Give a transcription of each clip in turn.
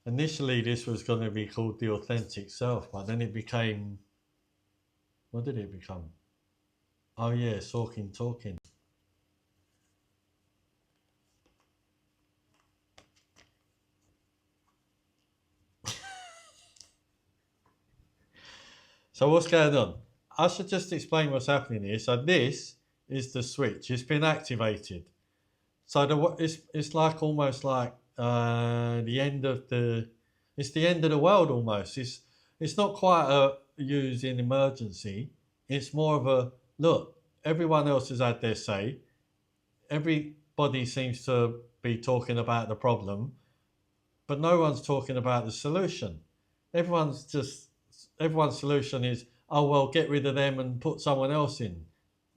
Initially, this was going to be called the authentic self, but then it became, what did it become? Oh yeah, Sorkin Talking. So what's going on? I should just explain what's happening here. So this is the switch. It's been activated. So it's like almost like the end of the it's the end of the world almost. It's not quite a use in emergency. It's more of a look. Everyone else has had their say. Everybody seems to be talking about the problem, but no one's talking about the solution. Everyone's just everyone's solution is, oh well, get rid of them and put someone else in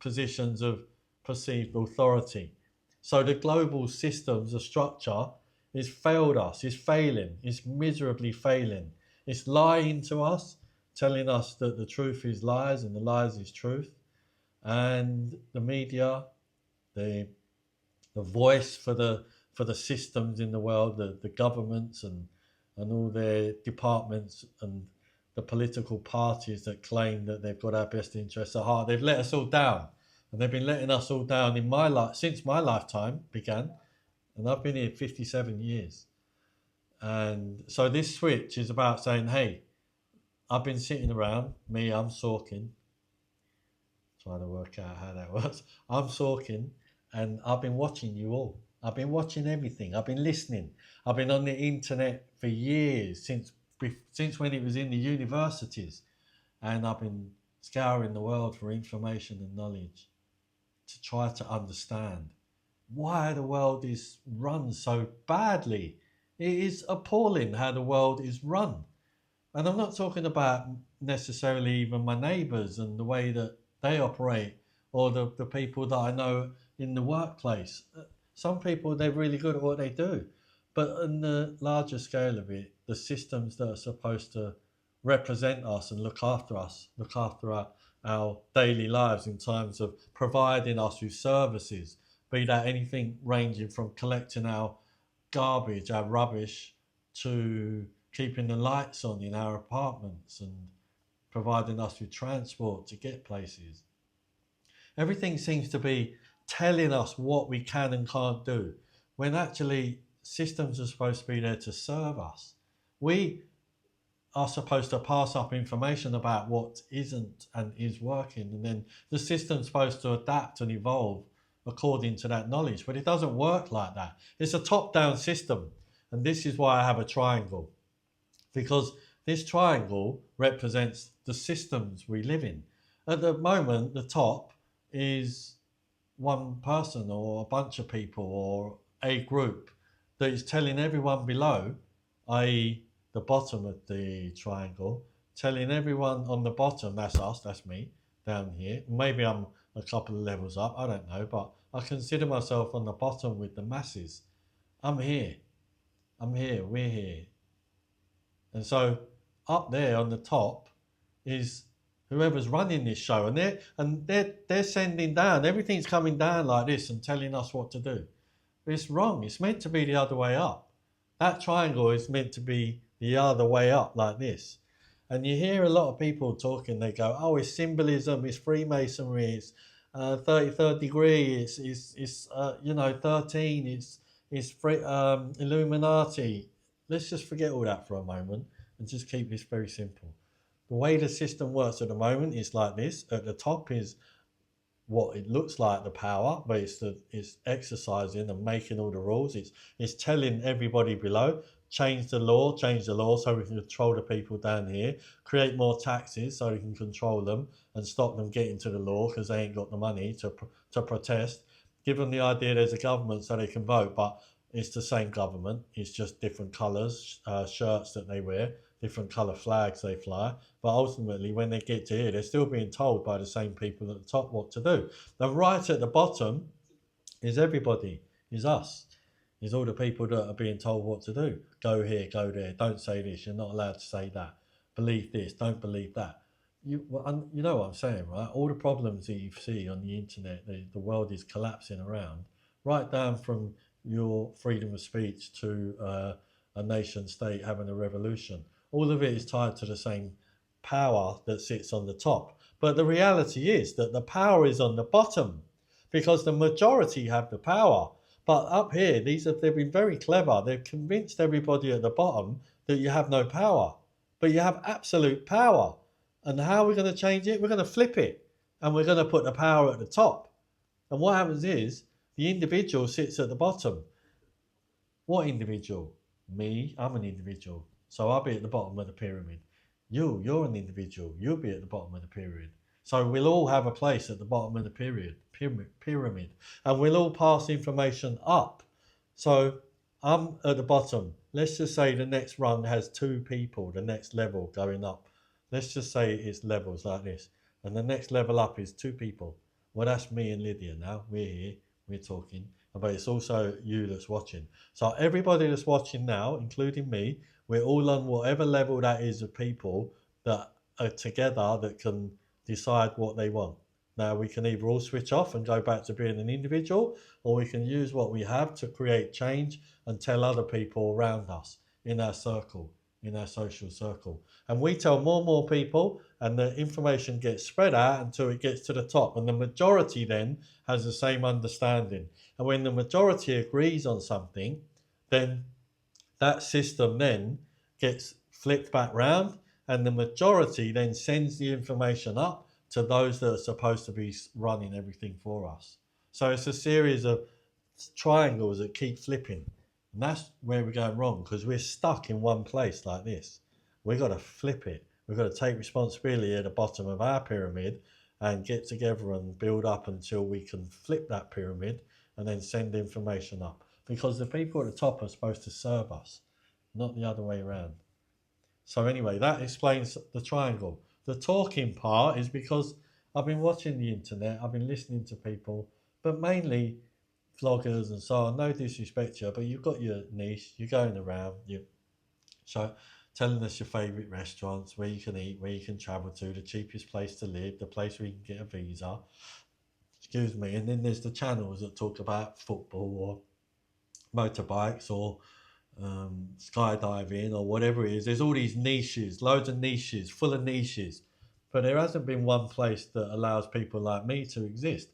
positions of perceived authority. So the global systems, the structure, is failed us, is failing, is miserably failing. It's lying to us, telling us that the truth is lies and the lies is truth. And the media, the the voice for the systems in the world, the governments and all their departments and the political parties that claim that they've got our best interests at heart. They've let us all down, and they've been letting us all down in my life since my lifetime began, and I've been here 57 years. And so this switch is about saying, hey, I've been sitting around, me, I'm Sorkin, trying to work out how that works. I'm Sorkin, and I've been watching you all. I've been watching everything. I've been listening. I've been on the internet for years, since when it was in the universities, and I've been scouring the world for information and knowledge to try to understand why the world is run so badly. It is appalling how the world is run. And I'm not talking about necessarily even my neighbours and the way that they operate, or the people that I know in the workplace. Some people, they're really good at what they do. But on the larger scale of it, the systems that are supposed to represent us, look after our daily lives in terms of providing us with services, be that anything ranging from collecting our garbage, our rubbish, to keeping the lights on in our apartments and providing us with transport to get places. Everything seems to be telling us what we can and can't do, when actually systems are supposed to be there to serve us. We are supposed to pass up information about what isn't and is working, and then the system's supposed to adapt and evolve according to that knowledge. But it doesn't work like that. It's a top-down system, and this is why I have a triangle, because this triangle represents the systems we live in. At the moment, the top is one person or a bunch of people or a group that is telling everyone below, i.e., the bottom of the triangle, telling everyone on the bottom, that's us, that's me, down here. Maybe I'm a couple of levels up, I don't know, but I consider myself on the bottom with the masses. I'm here, we're here. And so up there on the top is whoever's running this show, and they're sending down, everything's coming down like this and telling us what to do. But it's wrong. It's meant to be the other way up. That triangle is meant to be the other way up like this. And you hear a lot of people talking, they go, oh, it's symbolism, it's Freemasonry, it's 33rd degree, it's 13, it's Illuminati. Let's just forget all that for a moment and just keep this very simple. The way the system works at the moment is like this. At the top is what it looks like the power, but it's exercising and making all the rules. It's telling everybody below, change the law so we can control the people down here, create more taxes so we can control them and stop them getting to the law because they ain't got the money to protest. Give them the idea there's a government so they can vote, but it's the same government. It's just different colours, shirts that they wear, different colour flags they fly. But ultimately, when they get to here, they're still being told by the same people at the top what to do. The right at the bottom is everybody, is us, is all the people that are being told what to do. Go here, go there, don't say this, you're not allowed to say that. Believe this, don't believe that. You know what I'm saying, right? All the problems that you see on the internet, the world is collapsing around, right down from your freedom of speech to a nation state having a revolution. All of it is tied to the same power that sits on the top. But the reality is that the power is on the bottom because the majority have the power. But up here, they've been very clever. They've convinced everybody at the bottom that you have no power, but you have absolute power. And how are we going to change it? We're going to flip it, and we're going to put the power at the top. And what happens is the individual sits at the bottom. What individual? Me, I'm an individual. So I'll be at the bottom of the pyramid. You're an individual. You'll be at the bottom of the pyramid. So we'll all have a place at the bottom of the pyramid. And we'll all pass information up. So I'm at the bottom. Let's just say the next rung has two people, the next level going up. Let's just say it's levels like this. And the next level up is two people. Well, that's me and Lydia now. We're here. We're talking. But it's also you that's watching. So everybody that's watching now, including me, we're all on whatever level that is of people that are together that can decide what they want. Now we can either all switch off and go back to being an individual, or we can use what we have to create change and tell other people around us in our circle, in our social circle. And we tell more and more people, and the information gets spread out until it gets to the top. And the majority then has the same understanding. And when the majority agrees on something, then that system then gets flipped back round, and the majority then sends the information up to those that are supposed to be running everything for us. So it's a series of triangles that keep flipping. And that's where we're going wrong, because we're stuck in one place like this. We've got to flip it. We've got to take responsibility at the bottom of our pyramid and get together and build up until we can flip that pyramid and then send information up. Because the people at the top are supposed to serve us, not the other way around. So anyway, that explains the triangle. The talking part is because I've been watching the internet, I've been listening to people, but mainly vloggers and so on. No disrespect to you, but you've got your niche. You're going around, you're telling us your favourite restaurants, where you can eat, where you can travel to, the cheapest place to live, the place where you can get a visa. Excuse me. And then there's the channels that talk about football or motorbikes or skydiving or whatever it is. There's all these niches, loads of niches, full of niches. But there hasn't been one place that allows people like me to exist,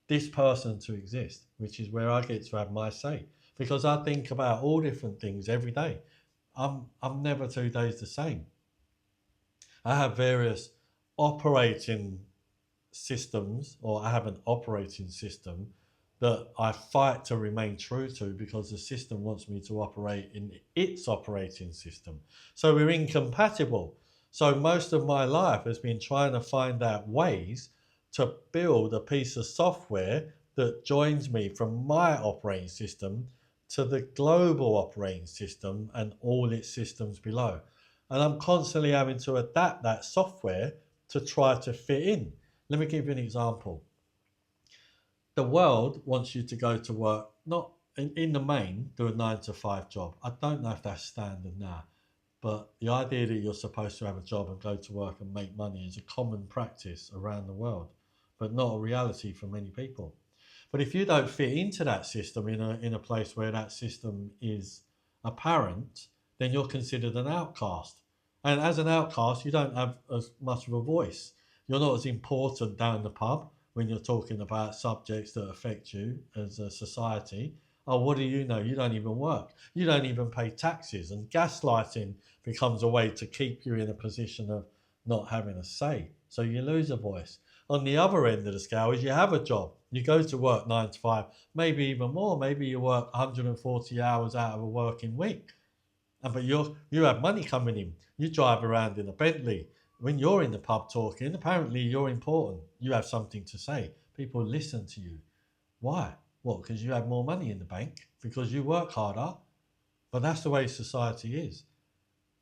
this person to exist, which is where I get to have my say. Because I think about all different things every day. I'm never 2 days the same. I have various operating systems, or I have an operating system that I fight to remain true to because the system wants me to operate in its operating system. So we're incompatible. So most of my life has been trying to find out ways to build a piece of software that joins me from my operating system to the global operating system and all its systems below. And I'm constantly having to adapt that software to try to fit in. Let me give you an example. The world wants you to go to work, not in the main, do a 9 to 5 job. I don't know if that's standard now, but the idea that you're supposed to have a job and go to work and make money is a common practice around the world, but not a reality for many people. But if you don't fit into that system in a place where that system is apparent, then you're considered an outcast. And as an outcast, you don't have as much of a voice. You're not as important down the pub when you're talking about subjects that affect you as a society. Oh, what do you know? You don't even work. You don't even pay taxes. And gaslighting becomes a way to keep you in a position of not having a say. So you lose a voice. On the other end of the scale is you have a job. You go to work 9 to 5, maybe even more. Maybe you work 140 hours out of a working week. But you have money coming in. You drive around in a Bentley. When you're in the pub talking, apparently you're important. You have something to say. People listen to you. Why? Well, because you have more money in the bank, because you work harder. But that's the way society is.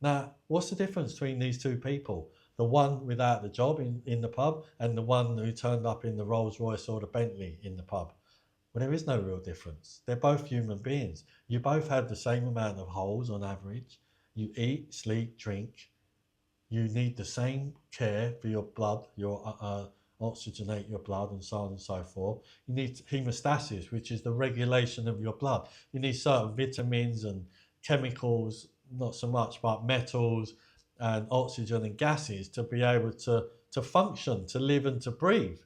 Now, what's the difference between these two people? The one without the job in the pub and the one who turned up in the Rolls Royce or the Bentley in the pub? Well, there is no real difference. They're both human beings. You both have the same amount of holes on average. You eat, sleep, drink. You need the same care for your blood, your oxygenate your blood and so on and so forth. You need hemostasis, which is the regulation of your blood. You need certain vitamins and chemicals, not so much, but metals and oxygen and gases to be able to function, to live and to breathe.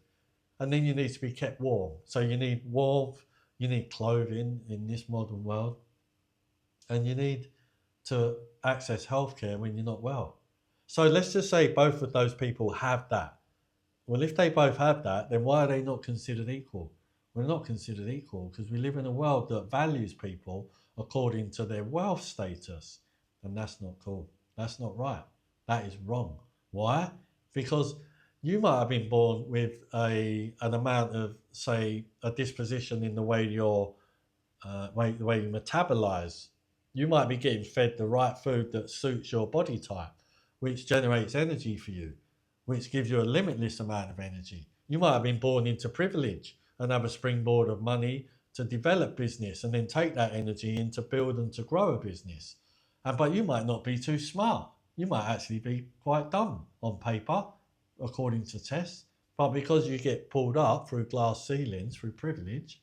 And then you need to be kept warm. So you need warmth, you need clothing in this modern world, and you need to access healthcare when you're not well. So let's just say both of those people have that. Well, if they both have that, then why are they not considered equal? We're not considered equal because we live in a world that values people according to their wealth status. And that's not cool. That's not right. That is wrong. Why? Because you might have been born with an amount of, say, a disposition in the way the way you metabolize. You might be getting fed the right food that suits your body type, which generates energy for you, which gives you a limitless amount of energy. You might have been born into privilege and have a springboard of money to develop business and then take that energy in to build and to grow a business. But you might not be too smart. You might actually be quite dumb on paper, according to tests. But because you get pulled up through glass ceilings, through privilege,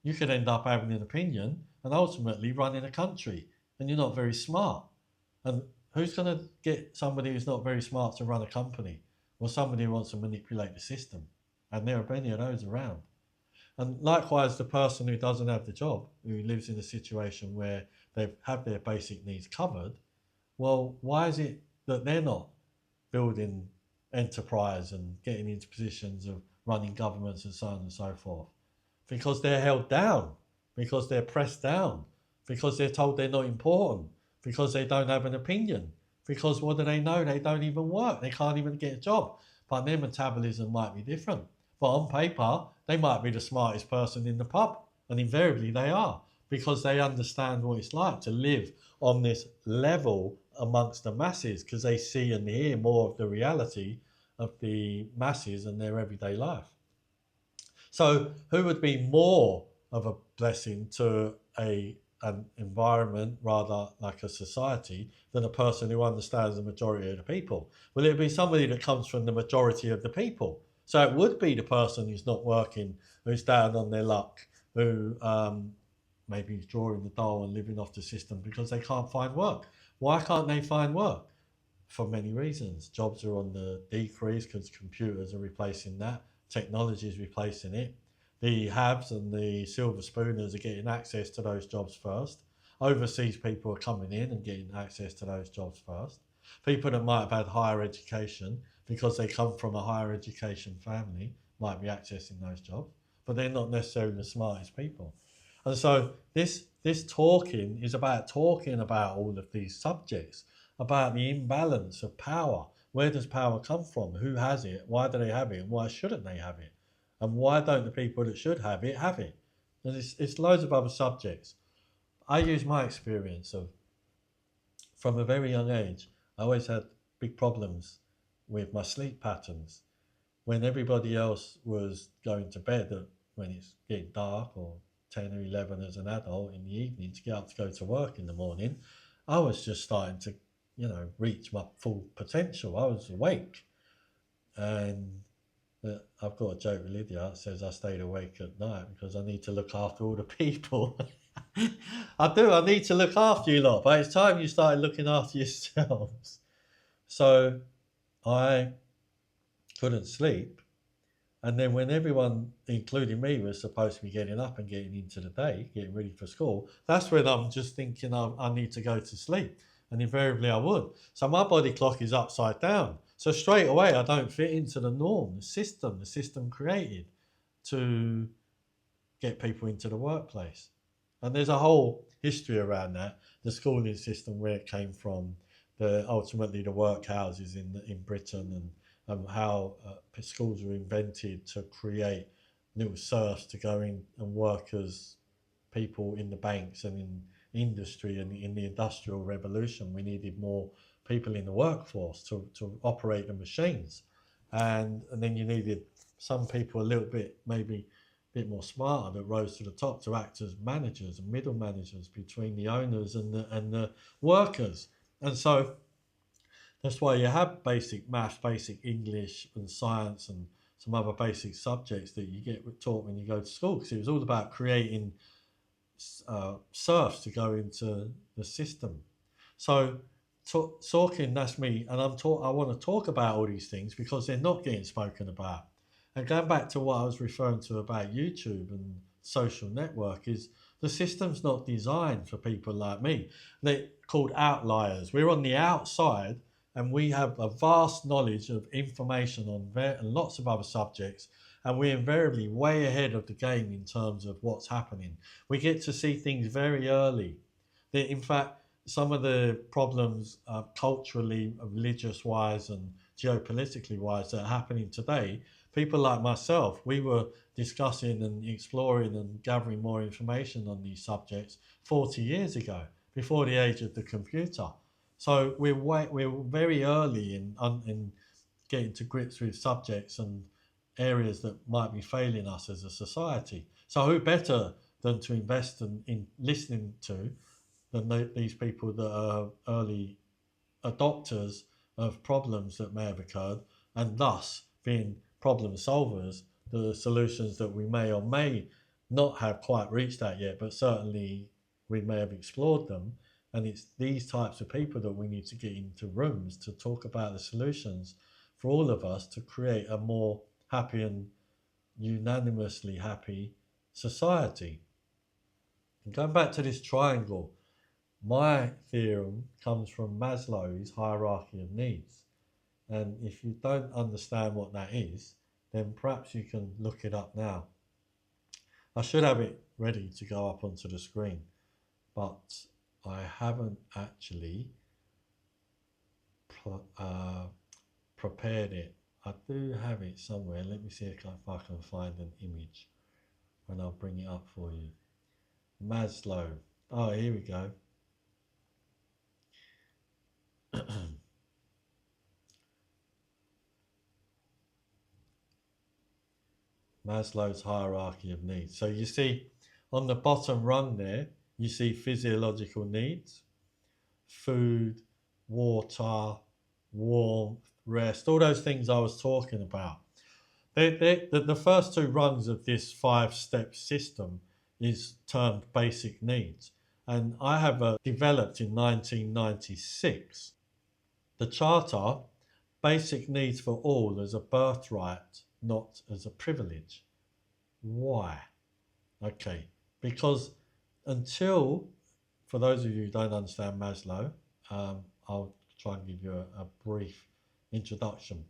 you could end up having an opinion and ultimately running a country. And you're not very smart. And who's going to get somebody who's not very smart to run a company? Or somebody who wants to manipulate the system. And there are plenty of those around. And likewise, the person who doesn't have the job, who lives in a situation where they have their basic needs covered, well, why is it that they're not building enterprise and getting into positions of running governments and so on and so forth? Because they're held down, because they're pressed down, because they're told they're not important, because they don't have an opinion, because what do they know? They don't even work. They can't even get a job. But their metabolism might be different. But on paper, they might be the smartest person in the pub. And invariably they are, because they understand what it's like to live on this level amongst the masses, because they see and hear more of the reality of the masses and their everyday life. So who would be more of a blessing to an environment, rather like a society, than a person who understands the majority of the people? Well, it would be somebody that comes from the majority of the people. So it would be the person who's not working, who's down on their luck, who maybe is drawing the dole and living off the system because they can't find work. Why can't they find work? For many reasons. Jobs are on the decrease because computers are replacing that. Technology is replacing it. The haves and the silver spooners are getting access to those jobs first. Overseas people are coming in and getting access to those jobs first. People that might have had higher education because they come from a higher education family might be accessing those jobs, but they're not necessarily the smartest people. And so this talking is about talking about all of these subjects, about the imbalance of power. Where does power come from? Who has it? Why do they have it? And why shouldn't they have it? And why don't the people that should have it have it? And it's loads of other subjects. I use my experience of, from a very young age, I always had big problems with my sleep patterns. When everybody else was going to bed when it's getting dark, or 10 or 11 as an adult in the evening to get up to go to work in the morning, I was just starting to, reach my full potential. I was awake. And I've got a joke with Lydia that says I stayed awake at night because I need to look after all the people. I do, I need to look after you lot, but it's time you started looking after yourselves. So I couldn't sleep. And then when everyone, including me, was supposed to be getting up and getting into the day, getting ready for school, that's when I'm just thinking I need to go to sleep. And invariably I would. So my body clock is upside down. So straight away I don't fit into the norm, the system created to get people into the workplace. And there's a whole history around that, the schooling system, where it came from, ultimately the workhouses in Britain, and how schools were invented to create little serfs to go in and work as people in the banks and in industry. And in the industrial revolution, we needed more people in the workforce to operate the machines. And then you needed some people a little bit, maybe a bit more smarter, that rose to the top to act as managers and middle managers between the owners and the workers. And so that's why you have basic maths, basic English and science and some other basic subjects that you get taught when you go to school, because it was all about creating serfs to go into the system. So Sorkin, that's me, and I want to talk about all these things because they're not getting spoken about. And going back to what I was referring to about YouTube and social network is the system's not designed for people like me. They're called outliers. We're on the outside and we have a vast knowledge of information on and lots of other subjects, and we're invariably way ahead of the game in terms of what's happening. We get to see things very early. In fact, some of the problems culturally, religious wise, and geopolitically wise that are happening today, people like myself, we were discussing and exploring and gathering more information on these subjects 40 years ago, before the age of the computer. So we're very early in getting to grips with subjects and areas that might be failing us as a society. So who better than to invest in listening to than these people that are early adopters of problems that may have occurred, and thus being problem solvers, the solutions that we may or may not have quite reached that yet, but certainly we may have explored them. And it's these types of people that we need to get into rooms to talk about the solutions for all of us to create a more happy and unanimously happy society. And going back to this triangle, my theorem comes from Maslow's Hierarchy of Needs. And if you don't understand what that is, then perhaps you can look it up now. I should have it ready to go up onto the screen, but I haven't actually prepared it. I do have it somewhere. Let me see if I can find an image and I'll bring it up for you. Maslow. Oh, here we go. Maslow's Hierarchy of Needs. So you see on the bottom rung there, you see physiological needs, food, water, warmth, rest, all those things I was talking about. The first two rungs of this 5-step system is termed basic needs. And I have developed in 1996 the charter, basic needs for all as a birthright, not as a privilege. Why? Okay, because until, for those of you who don't understand Maslow, I'll try and give you a brief introduction.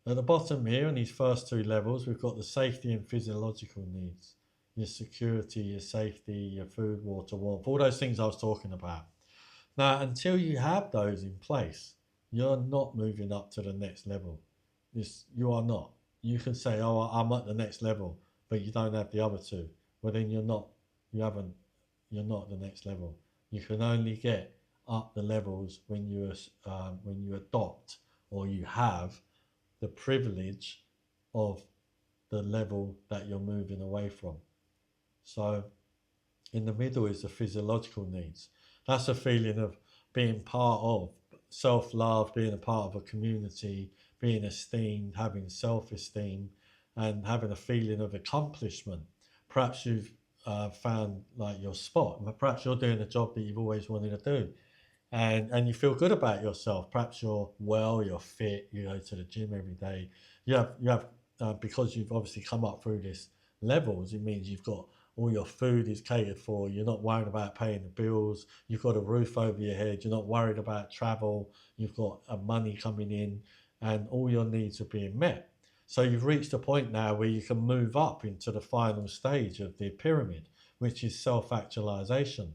At the bottom here, in these first two levels, we've got the safety and physiological needs. Your security, your safety, your food, water, warmth, all those things I was talking about. Now, until you have those in place, you're not moving up to the next level. You are not. You can say, oh, I'm at the next level, but you don't have the other two. Well, then you're not at the next level. You can only get up the levels when you adopt or you have the privilege of the level that you're moving away from. So in the middle is the physiological needs. That's a feeling of being part of self-love, being a part of a community, being esteemed, having self-esteem, and having a feeling of accomplishment. Perhaps you've found like your spot. Perhaps you're doing a job that you've always wanted to do, and you feel good about yourself. Perhaps you're well, you're fit, you go to the gym every day. You have because you've obviously come up through this levels. It means you've got all your food is catered for. You're not worried about paying the bills. You've got a roof over your head. You're not worried about travel. You've got money coming in, and all your needs are being met. So you've reached a point now where you can move up into the final stage of the pyramid, which is self-actualization.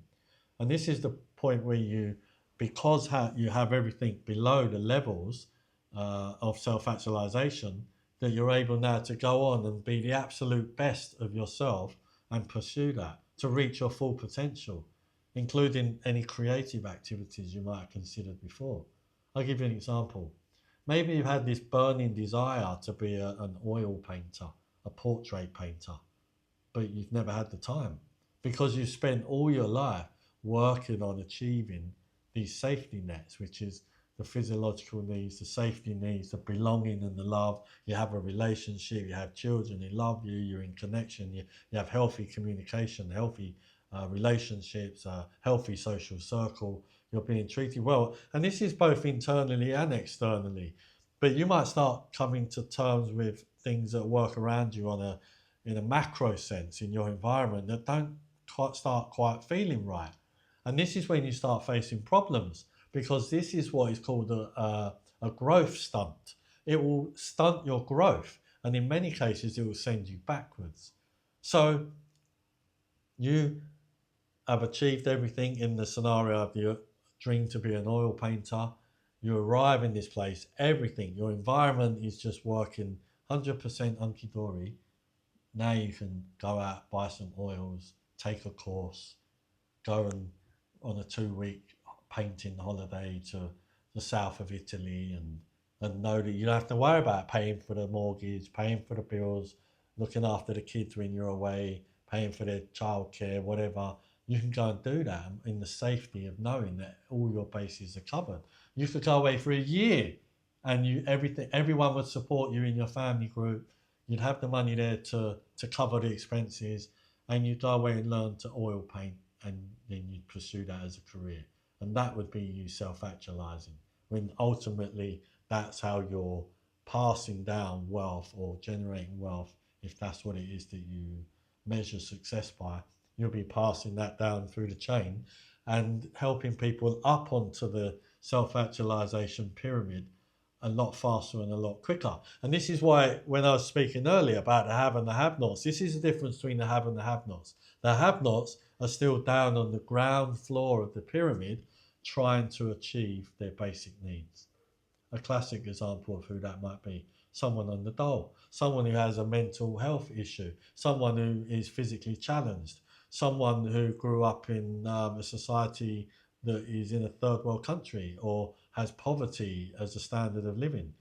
And this is the point where because you have everything below the levels of self-actualization, that you're able now to go on and be the absolute best of yourself and pursue that to reach your full potential, including any creative activities you might have considered before. I'll give you an example. Maybe you've had this burning desire to be an oil painter, a portrait painter, but you've never had the time because you've spent all your life working on achieving these safety nets, which is the physiological needs, the safety needs, the belonging and the love. You have a relationship, you have children who love you, you're in connection, you have healthy communication, healthy relationships, a healthy social circle, you're being treated well. And this is both internally and externally. But you might start coming to terms with things that work around you in a macro sense in your environment that don't start quite feeling right. And this is when you start facing problems, because this is what is called a growth stunt. It will stunt your growth, and in many cases, it will send you backwards. So you have achieved everything in the scenario of your dream to be an oil painter. You arrive in this place, everything, your environment is just working 100% hunky dory. Now you can go out, buy some oils, take a course, go on a 2-week painting holiday to the south of Italy, and know that you don't have to worry about paying for the mortgage, paying for the bills, looking after the kids when you're away, paying for their childcare, whatever. You can go and do that in the safety of knowing that all your bases are covered. You could go away for a year, and everyone would support you in your family group. You'd have the money there to cover the expenses, and you'd go away and learn to oil paint, and then you'd pursue that as a career. And that would be you self-actualizing, when ultimately that's how you're passing down wealth or generating wealth. If that's what it is that you measure success by, you'll be passing that down through the chain and helping people up onto the self-actualization pyramid a lot faster and a lot quicker. And this is why, when I was speaking earlier about the have and the have-nots, this is the difference between the have and the have-nots. The have-nots are still down on the ground floor of the pyramid trying to achieve their basic needs. A classic example of who that might be: someone on the dole, someone who has a mental health issue, someone who is physically challenged, someone who grew up in a society that is in a third world country or has poverty as a standard of living.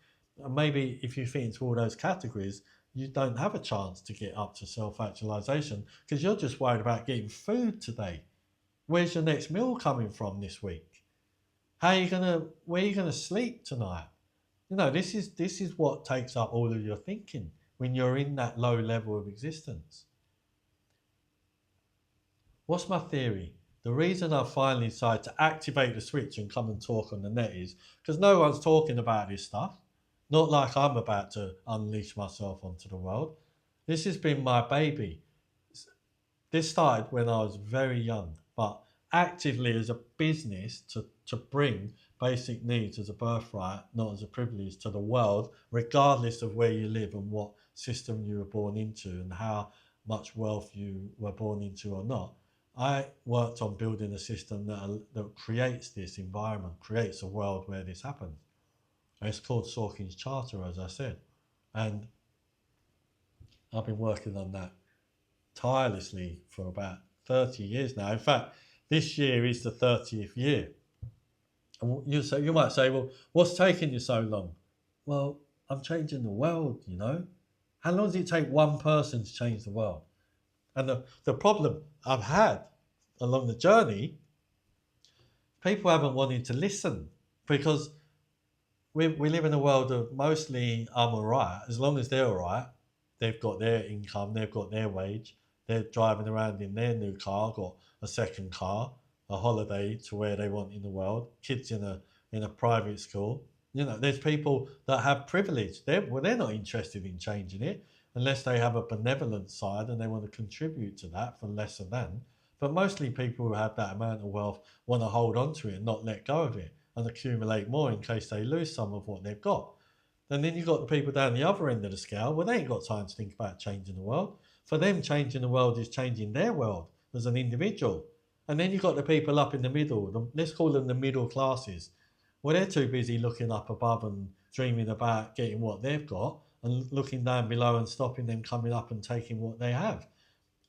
And maybe if you fit into all those categories, you don't have a chance to get up to self-actualization because you're just worried about getting food today. Where's your next meal coming from this week? Where are you gonna sleep tonight? This is what takes up all of your thinking when you're in that low level of existence. What's my theory? The reason I finally decided to activate the switch and come and talk on the net is because no one's talking about this stuff. Not like I'm about to unleash myself onto the world. This has been my baby. This started when I was very young, but actively as a business to bring basic needs as a birthright, not as a privilege, to the world, regardless of where you live and what system you were born into and how much wealth you were born into or not. I worked on building a system that creates this environment, creates a world where this happens. And it's called Sorkin's Charter, as I said. And I've been working on that tirelessly for about 30 years now. In fact, this year is the 30th year. And you might say, well, what's taking you so long? Well, I'm changing the world, How long does it take one person to change the world? And the problem I've had along the journey, people haven't wanted to listen, because we live in a world of mostly I'm all right. As long as they're all right, they've got their income, they've got their wage, they're driving around in their new car, got a second car, a holiday to where they want in the world, kids in a private school. There's people that have privilege. They're not interested in changing it unless they have a benevolent side and they want to contribute to that for lesser than. But mostly people who have that amount of wealth want to hold on to it and not let go of it and accumulate more in case they lose some of what they've got. And then you've got the people down the other end of the scale. Well, they ain't got time to think about changing the world. For them, changing the world is changing their world as an individual. And then you've got the people up in the middle, let's call them the middle classes. Well, they're too busy looking up above and dreaming about getting what they've got and looking down below and stopping them coming up and taking what they have.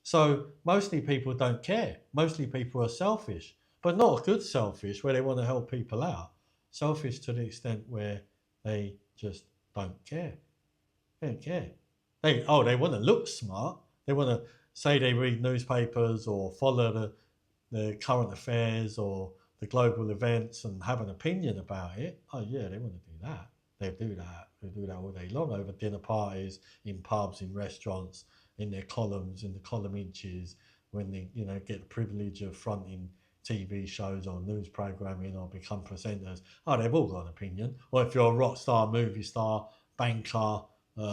So mostly people don't care. Mostly people are selfish, but not a good selfish where they want to help people out. Selfish to the extent where they just don't care. They don't care. They want to look smart. They want to say they read newspapers or follow the current affairs or the global events and have an opinion about it, oh yeah, they want to do that. They do that. They do that all day long over dinner parties, in pubs, in restaurants, in their columns, in the column inches, when they, get the privilege of fronting TV shows or news programming or become presenters. Oh, they've all got an opinion. Or if you're a rock star, movie star, banker,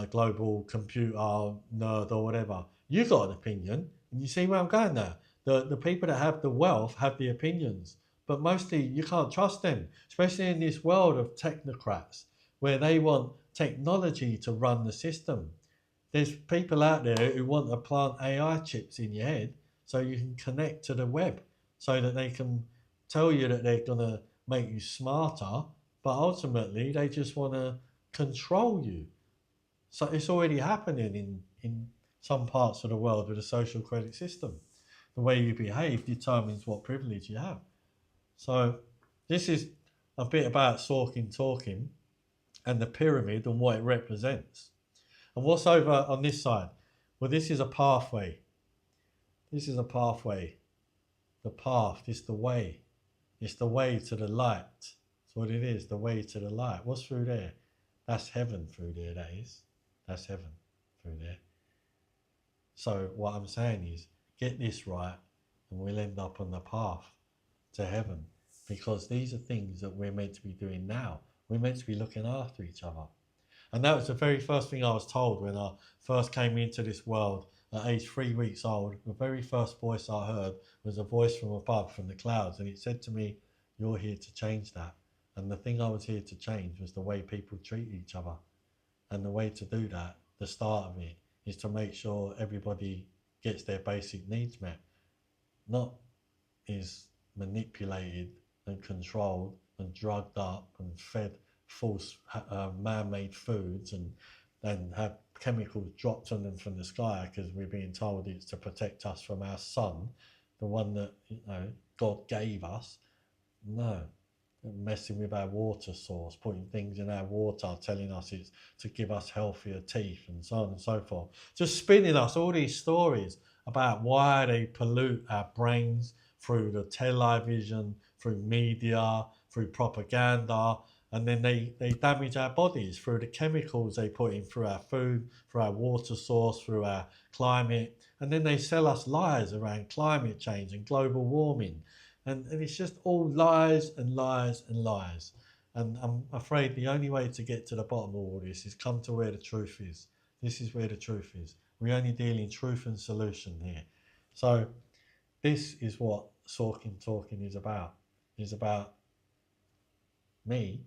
global computer nerd or whatever, you've got an opinion. And you see where I'm going there. The people that have the wealth have the opinions, but mostly you can't trust them, especially in this world of technocrats where they want technology to run the system. There's people out there who want to plant AI chips in your head so you can connect to the web, so that they can tell you that they're going to make you smarter, but ultimately they just want to control you. So it's already happening in some parts of the world with a social credit system. The way you behave determines what privilege you have. So this is a bit about Sorkin Talking and the pyramid and what it represents. And what's over on this side? Well, this is a pathway. This is a pathway. The path is the way. It's the way to the light. That's what it is, the way to the light. What's through there? That's heaven through there, that is. That's heaven through there. So what I'm saying is, get this right and we'll end up on the path to heaven, because these are things that we're meant to be doing now. We're meant to be looking after each other. And that was the very first thing I was told when I first came into this world at age 3 weeks old. The very first voice I heard was a voice from above, from the clouds, and it said to me, you're here to change that. And the thing I was here to change was the way people treat each other. And the way to do that, the start of it, is to make sure everybody gets their basic needs met, not is manipulated and controlled and drugged up and fed false man-made foods and have chemicals dropped on them from the sky because we're being told it's to protect us from our sun, the one that God gave us. No, messing with our water source, putting things in our water, telling us it's to give us healthier teeth and so on and so forth. Just spinning us all these stories about why they pollute our brains through the television, through media, through propaganda, and then they damage our bodies through the chemicals they put in through our food, through our water source, through our climate, and then they sell us lies around climate change and global warming. And it's just all lies and lies and lies. And I'm afraid the only way to get to the bottom of all this is come to where the truth is. This is where the truth is. We only deal in truth and solution here. So this is what Sorkin Talking is about. It's about me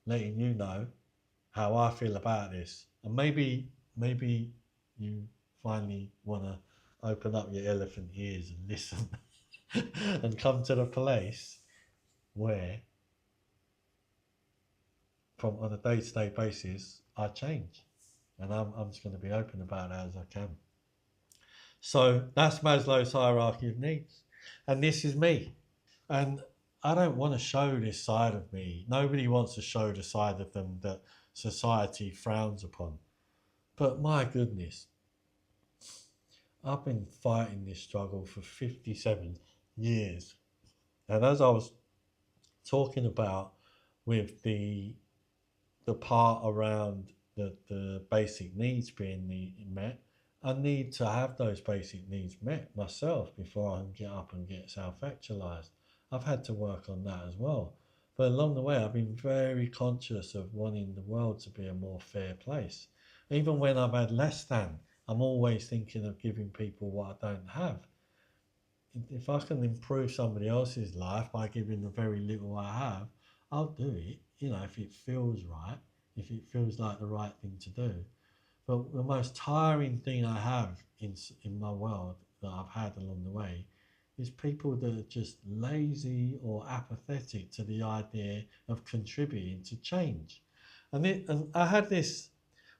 letting you know how I feel about this. And maybe you finally want to open up your elephant ears and listen and come to the place where, from on a day-to-day basis, I change. And I'm just going to be open about that as I can. So that's Maslow's hierarchy of needs. And this is me. And I don't want to show this side of me. Nobody wants to show the side of them that society frowns upon. But my goodness, I've been fighting this struggle for 57 years. And as I was talking about with the part around the basic needs being met, I need to have those basic needs met myself before I can get up and get self-actualized. I've had to work on that as well. But along the way, I've been very conscious of wanting the world to be a more fair place. Even when I've had less than, I'm always thinking of giving people what I don't have. If I can improve somebody else's life by giving the very little I have, I'll do it, if it feels right, if it feels like the right thing to do. But the most tiring thing I have in my world that I've had along the way is people that are just lazy or apathetic to the idea of contributing to change. And I had this,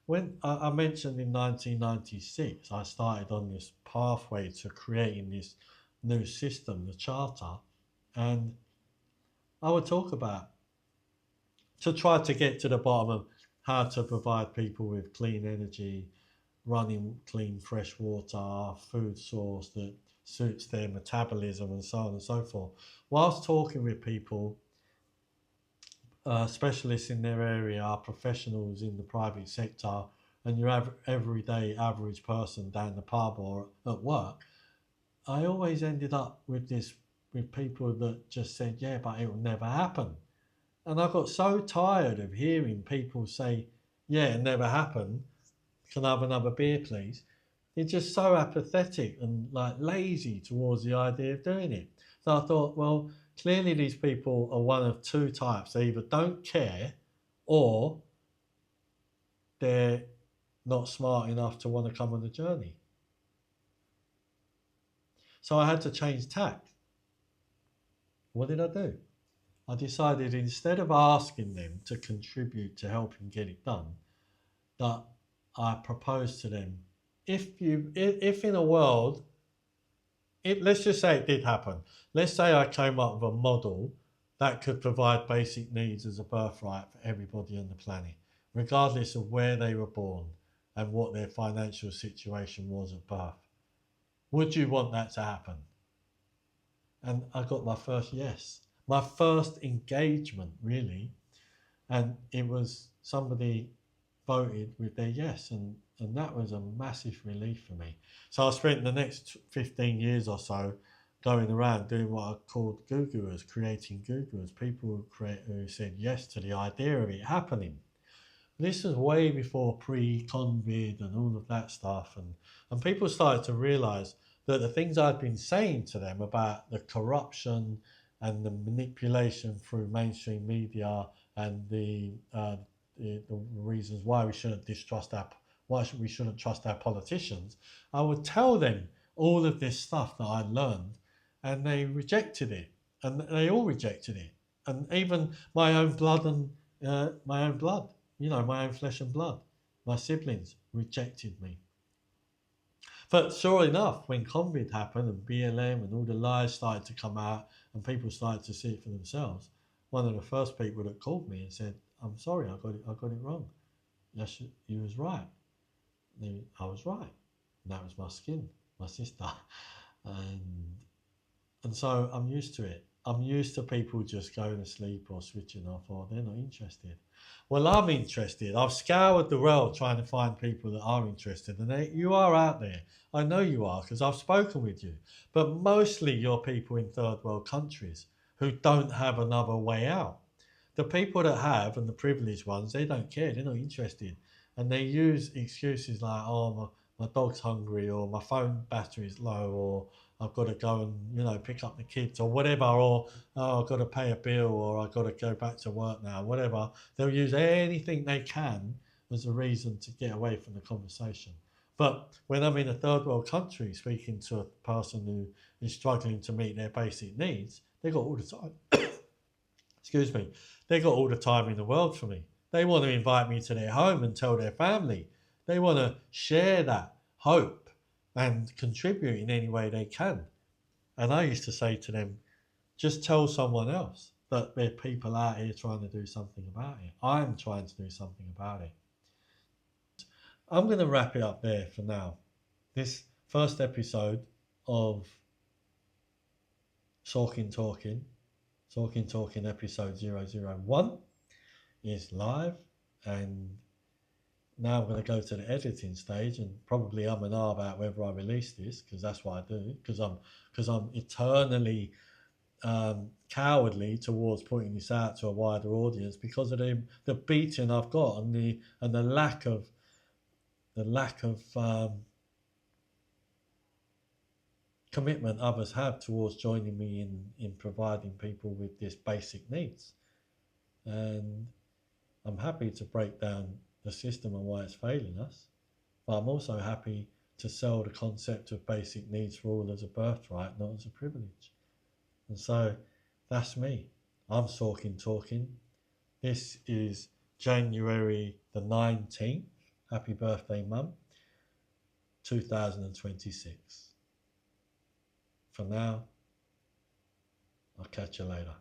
when I mentioned in 1996, I started on this pathway to creating this new system, the charter, and I would talk about to try to get to the bottom of how to provide people with clean energy, running clean fresh water, food source that suits their metabolism and so on and so forth. Whilst talking with people, specialists in their area, professionals in the private sector, and your everyday average person down the pub or at work, I always ended up with people that just said, yeah, but it will never happen. And I got so tired of hearing people say, yeah, it never happened. Can I have another beer, please? It's just so apathetic and like lazy towards the idea of doing it. So I thought, well, clearly these people are one of two types. They either don't care or they're not smart enough to want to come on the journey. So I had to change tack. What did I do? I decided instead of asking them to contribute to helping get it done, that I proposed to them, if in a world, let's just say it did happen. Let's say I came up with a model that could provide basic needs as a birthright for everybody on the planet, regardless of where they were born and what their financial situation was at birth. Would you want that to happen? And I got my first yes. My first engagement, really. And it was somebody voted with their yes. And that was a massive relief for me. So I spent the next 15 years or so going around doing what I called goo-gooers, creating goo-gooers, people who said yes to the idea of it happening. This was way before pre-COVID and all of that stuff. And people started to realise that the things I'd been saying to them about the corruption and the manipulation through mainstream media and the reasons why we shouldn't trust our politicians, I would tell them all of this stuff that I'd learned, and they rejected it, and they all rejected it, and even my own blood and my own blood, my own flesh and blood, my siblings rejected me. But sure enough, when COVID happened and BLM and all the lies started to come out and people started to see it for themselves, one of the first people that called me and said, "I'm sorry, I got it wrong. Yes, you was right. I was right. And that was my skin, my sister." And so I'm used to it. I'm used to people just going to sleep or switching off, or they're not interested. Well, I'm interested. I've scoured the world trying to find people that are interested, and you are out there. I know you are because I've spoken with you. But mostly you're people in third world countries who don't have another way out. The people that have, and the privileged ones, they don't care. They're not interested. And they use excuses like, oh, my dog's hungry, or my phone battery's low, or I've got to go and, pick up the kids, or whatever, or oh, I've got to pay a bill, or I've got to go back to work now, whatever. They'll use anything they can as a reason to get away from the conversation. But when I'm in a third world country speaking to a person who is struggling to meet their basic needs, they've got all the time. Excuse me. They've got all the time in the world for me. They want to invite me to their home and tell their family. They want to share that hope and contribute in any way they can. And I used to say to them, just tell someone else that there are people out here trying to do something about it. I'm trying to do something about it. I'm going to wrap it up there for now. This first episode of Sorkin Talking episode 001 is live, and now I'm going to go to the editing stage and probably I'm and ah about whether I release this, because that's what I do, because I'm eternally cowardly towards putting this out to a wider audience because of the beating I've got and the lack of commitment others have towards joining me in providing people with this basic needs. And I'm happy to break down the system and why it's failing us, but I'm also happy to sell the concept of basic needs for all as a birthright, not as a privilege. And so that's me. I'm Sorkin Talking. This is January the 19th. Happy birthday, Mum. 2026. For now, I'll catch you later.